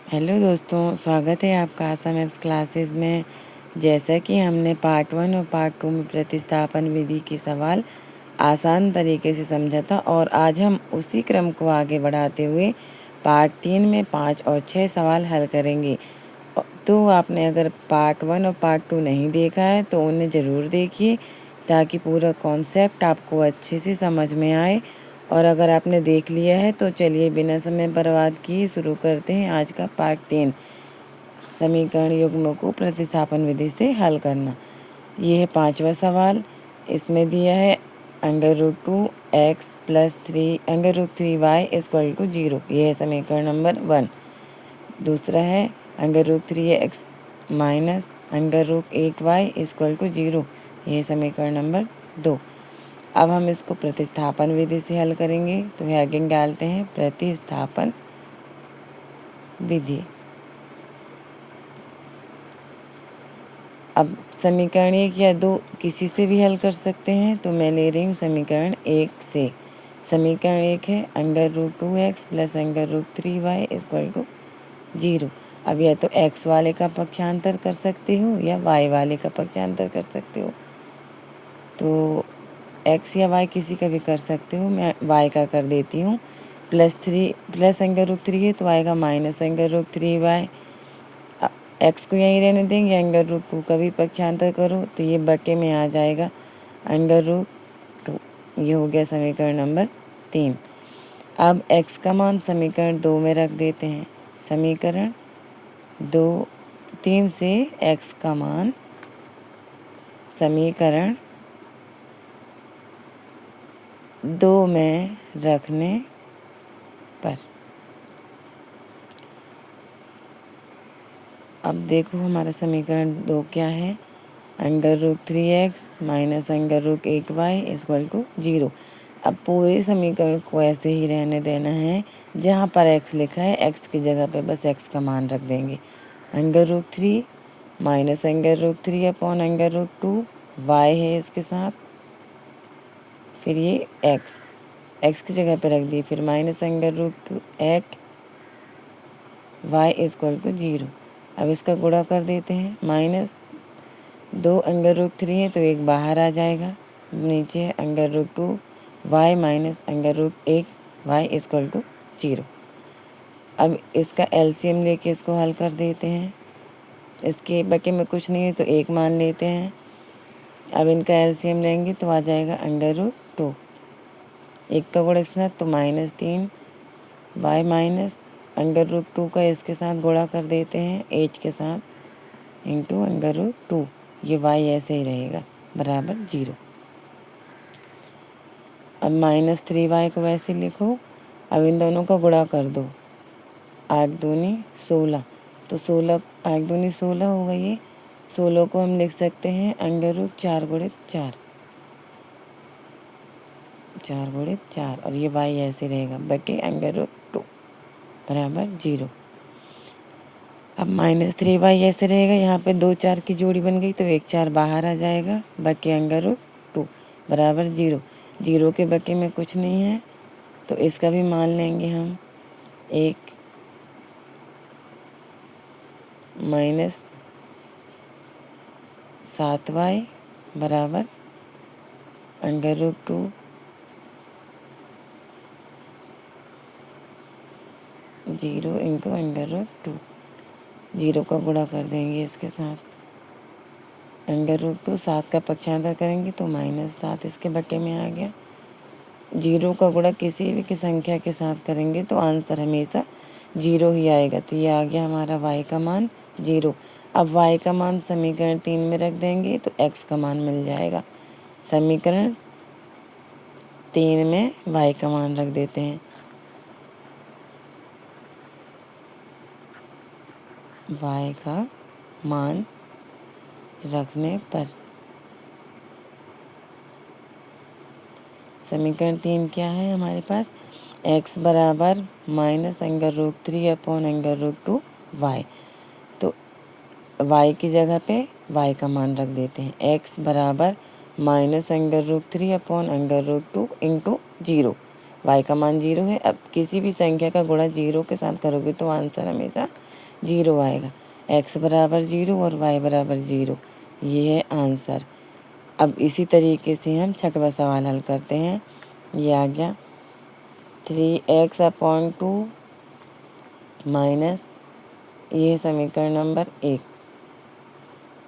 Hello दोस्तों, स्वागत है आपका आशा मैथ्स क्लासेस में। जैसा कि हमने पार्ट 1 और पार्ट 2 में प्रतिस्थापन विधि के सवाल आसान तरीके से समझा था और आज हम उसी क्रम को आगे बढ़ाते हुए पार्ट 3 में 5 और 6 सवाल हल करेंगे। तो आपने अगर पार्ट 1 और पार्ट 2 नहीं देखा है तो उन्हें ज़रूर देखिए ताकि पूरा कॉन्सेप्ट आपको अच्छे से समझ में आए। और अगर आपने देख लिया है तो चलिए बिना समय बर्बाद किए शुरू करते हैं आज का पार्ट 3, समीकरण युग्मों को प्रतिस्थापन विधि से हल करना। ये है 5वां सवाल। इसमें दिया है √2x + 3y = 0। यह है समीकरण नंबर 1। दूसरा है √3x - √1y = 0। यह समीकरण नंबर 2। अब हम इसको प्रतिस्थापन विधि से हल करेंगे। तो हेडिंग डालते हैं प्रतिस्थापन विधि। अब समीकरण 1 या 2 किसी से भी हल कर सकते हैं, तो मैं ले रही हूँ समीकरण 1 से। समीकरण 1 है √2x + √3y = 0। अब या तो x वाले का पक्षांतर कर सकते हो या y वाले का पक्षांतर कर सकते हो। तो x या y किसी का भी कर सकते हो, मैं y का कर देती हूँ। प्लस √3 है तो आएगा -√3y। x को यहीं रहने देंगे, √2 का भी पक्षांतर करो तो ये बटे में आ जाएगा √2। ये हो गया समीकरण नंबर 3। अब x का मान समीकरण 2 में रख देते हैं। समीकरण 3 से x का मान समीकरण 2 में रखने पर अब देखो हमारा समीकरण 2 क्या है, √3x - √1y = 0। अब पूरे समीकरण को ऐसे ही रहने देना है। जहाँ पर x लिखा है x की जगह पे बस x का मान रख देंगे। √3 - √3/√2 y है इसके साथ, फिर ये x की जगह पे रख दिए, फिर -√2 y = 0। अब इसका गुणा कर देते हैं। -2 √3 है तो एक बाहर आ जाएगा, नीचे है √2y - √1y = 0। अब इसका एलसीएम लेके इसको हल कर देते हैं। इसके बटे में कुछ नहीं है तो एक मान लेते हैं। अब इनका एलसीएम लेंगे तो आ जाएगा √2। एक का गुणा इसके साथ तो -3y -√2 का इसके साथ गुणा कर देते हैं 8 के साथ इंटू √2। ये y ऐसे ही रहेगा बराबर 0। अब -3y को वैसे लिखो। अब इन दोनों का गुणा कर दो, 8 दूनी 16, तो 16 8 दूनी 16 होगा। ये 16 को हम लिख सकते हैं √4 × 4, 4 × 4, और ये y ऐसे रहेगा बटे √2 बराबर 0। अब -3y ऐसे रहेगा, यहाँ पे 2 4 की जोड़ी बन गई तो 1 4 बाहर आ जाएगा बटे √2 बराबर 0। 0 के बटे में कुछ नहीं है तो इसका भी मान लेंगे हम। 1 -7y बराबर √2 0 इंटू √2। 0 का गुणा कर देंगे इसके साथ, √2 7 का पक्षांतर करेंगे तो -7 इसके बटे में आ गया। 0 का गुणा किसी भी की संख्या के साथ करेंगे तो आंसर हमेशा 0 ही आएगा। तो ये आ गया हमारा y का मान 0। अब y का मान समीकरण 3 में रख देंगे तो x का मान मिल जाएगा। समीकरण 3 में y का मान रख देते हैं। y का मान रखने पर समीकरण 3 क्या है हमारे पास, x बराबर -√3/√2y। तो y की जगह पे y का मान रख देते हैं। x बराबर -√3/√2 इंटू 0। y का मान 0 है। अब किसी भी संख्या का गुणा 0 के साथ करोगे तो आंसर हमेशा 0 आएगा। x बराबर 0 और y बराबर 0, ये है आंसर। अब इसी तरीके से हम छठवां सवाल हल करते हैं। ये आ गया 3x/2 माइनस, ये समीकरण नंबर 1,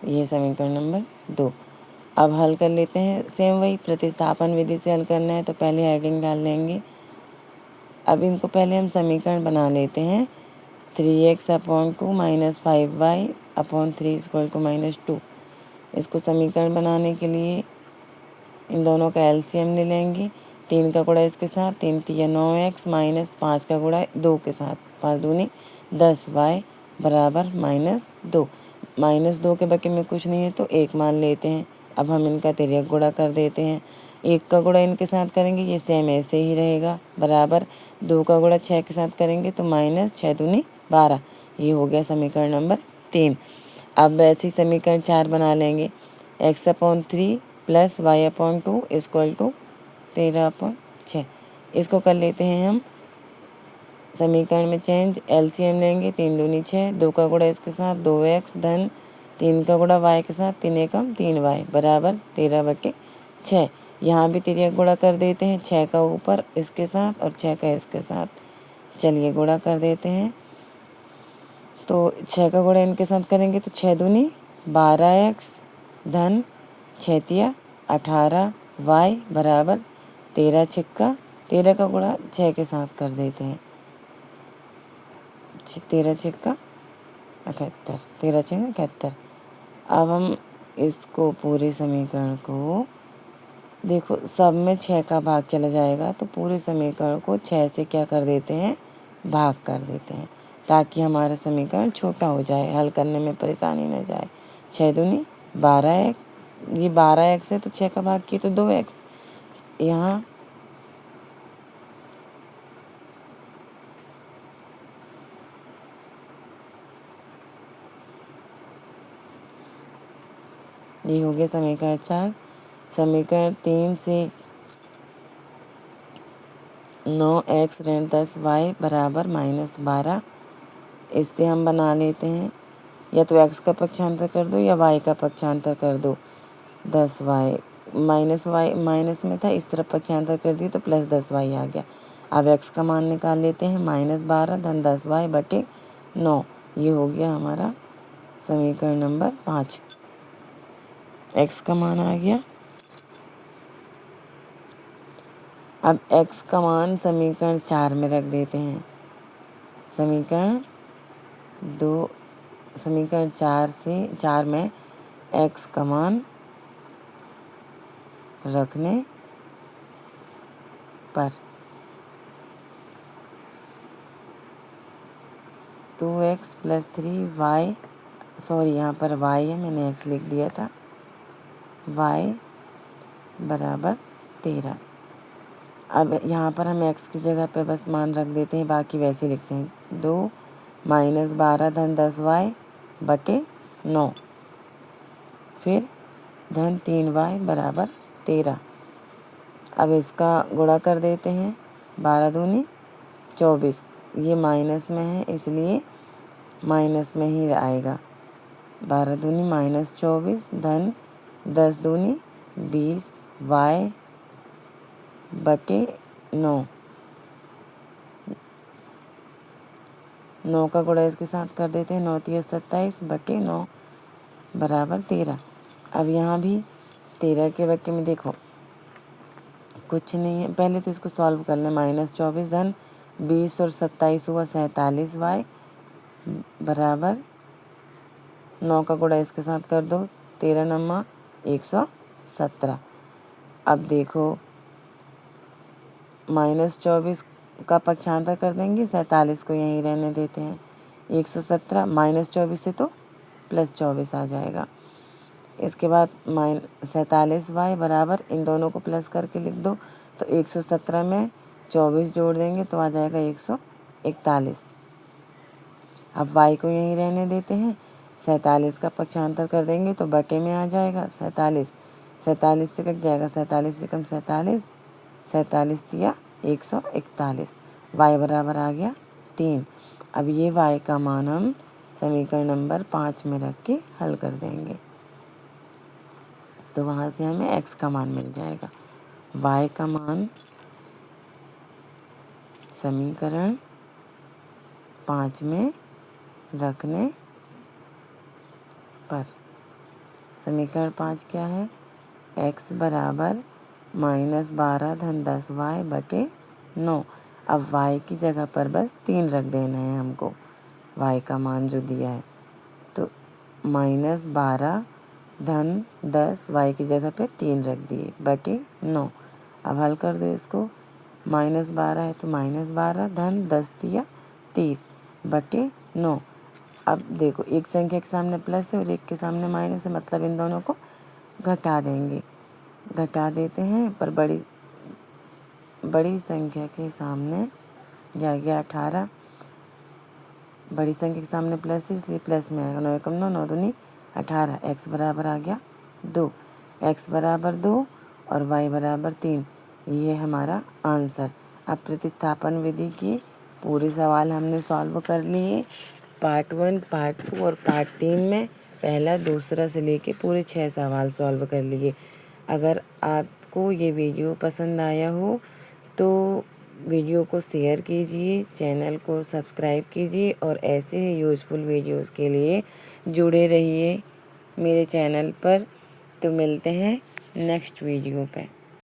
ये समीकरण नंबर 2। अब हल कर लेते हैं। सेम वही प्रतिस्थापन विधि से हल करना है तो पहले आइगन डाल लेंगे। अब इनको पहले हम समीकरण बना लेते हैं। 3x/2 minus 5y/3 = -2। इसको समीकरण बनाने के लिए इन दोनों का एलसीएम ले लेंगे। 3 का गुणा इसके साथ, 3 तिया 9x माइनस 5 का गुणा 2 के साथ, 5 दूनी 10y बराबर -2। -2 के बके में कुछ नहीं है तो 1 मान लेते हैं। अब हम इनका तिर्यक गुणा कर देते हैं। 1 का गुणा इनके साथ करेंगे, ये सेम ऐसे ही रहेगा, बराबर 2 का गुणा 6 के साथ करेंगे तो -6 दूनी 12। ये हो गया समीकरण नंबर 3। अब ऐसी समीकरण 4 बना लेंगे। x/3 + y/2 = 13/6। इसको कर लेते हैं हम समीकरण में चेंज। एलसीएम लेंगे, 3 दूनी 6, 2 का गुणा इसके साथ 2x धन 3 का गुणा y के साथ 3 एकम 3y बराबर 13/6। यहाँ भी तिर्यक गुणा कर देते हैं, 6 का ऊपर इसके साथ और 6 का इसके साथ। चलिए गुणा कर देते हैं। तो 6 का गुणा इनके साथ करेंगे तो 6 दूनी 12x धन 6 तिया 18y बराबर 13 13 का गुणा 6 के साथ कर देते हैं। 13 6 71, 13 6 71। अब हम इसको पूरे समीकरण को देखो, सब में 6 का भाग चला जाएगा तो पूरे समीकरण को 6 से क्या कर देते हैं, भाग कर देते हैं, ताकि हमारा समीकरण छोटा हो जाए, हल करने में परेशानी न जाए। 6 दूनी 12x, ये 12x है तो 6 का भाग किए तो 2x। यहाँ ये हो गया समीकरण 4। समीकरण 3 से 9x ऋण 10y बराबर -12, इससे हम बना लेते हैं, या तो x का पक्षांतर कर दो या y का पक्षांतर कर दो। 10y -y माइनस में था, इस तरफ पक्षांतर कर दिए तो +10y आ गया। अब x का मान निकाल लेते हैं, -12 धन 10y/9। ये हो गया हमारा समीकरण नंबर 5। x का मान आ गया। अब x का मान समीकरण 4 में रख देते हैं। समीकरण 4 में x का मान रखने पर 2x + 3y, सॉरी यहाँ पर y है, मैंने x लिख दिया था, y बराबर 13। अब यहाँ पर हम x की जगह पे बस मान रख देते हैं, बाकी वैसे लिखते हैं। 2 -12 धन 10y/9, फिर धन 3y बराबर 13। अब इसका गुणा कर देते हैं। 12 दूनी 24, ये माइनस में है इसलिए माइनस में ही आएगा। 12 दूनी -24 धन 10 दूनी 20y/9, 9 का गुणा इसके साथ कर देते हैं। 9 तिया 27/9 बराबर 13। अब यहाँ भी 13 के बक्के में देखो कुछ नहीं है, पहले तो इसको सॉल्व कर लें। -24 धन 20 और 27 हुआ 47y बराबर 9 का गुणा इसके साथ कर दो, 13 9 117। अब देखो -24 का पक्षांतर कर देंगे, 47 को यहीं रहने देते हैं। 117 -24 से तो +24 आ जाएगा। इसके बाद -47y बराबर, इन दोनों को प्लस करके लिख दो तो 117 में 24 जोड़ देंगे तो आ जाएगा 141। अब y को यहीं रहने देते हैं। 47 का पक्षांतर कर देंगे तो बटे में आ जाएगा 47। 47 से कट जाएगा, 47 से कम 47, 47 तिया 141, y बराबर आ गया 3। अब ये y का मान हम समीकरण नंबर 5 में रख के हल कर देंगे। तो वहाँ से हमें x का मान मिल जाएगा। y का मान समीकरण 5 में रखने पर, समीकरण 5 क्या है, x बराबर -12 धन 10y बटे 9। अब y की जगह पर बस 3 रख देना है हमको, y का मान जो दिया है। तो -12 धन 10 y की जगह पे 3 रख दिए बटे 9। अब हल कर दो इसको, -12 है तो -12 धन 10 दिया 30 बटे 9। अब देखो एक संख्या के सामने प्लस है और एक के सामने माइनस है, मतलब इन दोनों को घटा देंगे, घटा देते हैं। पर बड़ी संख्या के सामने या गया 18, बड़ी संख्या के सामने प्लस है इसलिए प्लस में आएगा। 9 एकम 9, 9 दूनी 18। x बराबर आ गया 2, x बराबर 2 और y बराबर 3। ये हमारा आंसर। अब प्रतिस्थापन विधि की पूरे सवाल हमने सॉल्व कर लिए। पार्ट 1, पार्ट 2 और पार्ट 3 में पहला, दूसरा से लेके पूरे 6 सवाल सॉल्व कर लिए। अगर आपको ये वीडियो पसंद आया हो तो वीडियो को शेयर कीजिए, चैनल को सब्सक्राइब कीजिए और ऐसे ही यूज़फुल वीडियोस के लिए जुड़े रहिए मेरे चैनल पर। तो मिलते हैं नेक्स्ट वीडियो पे।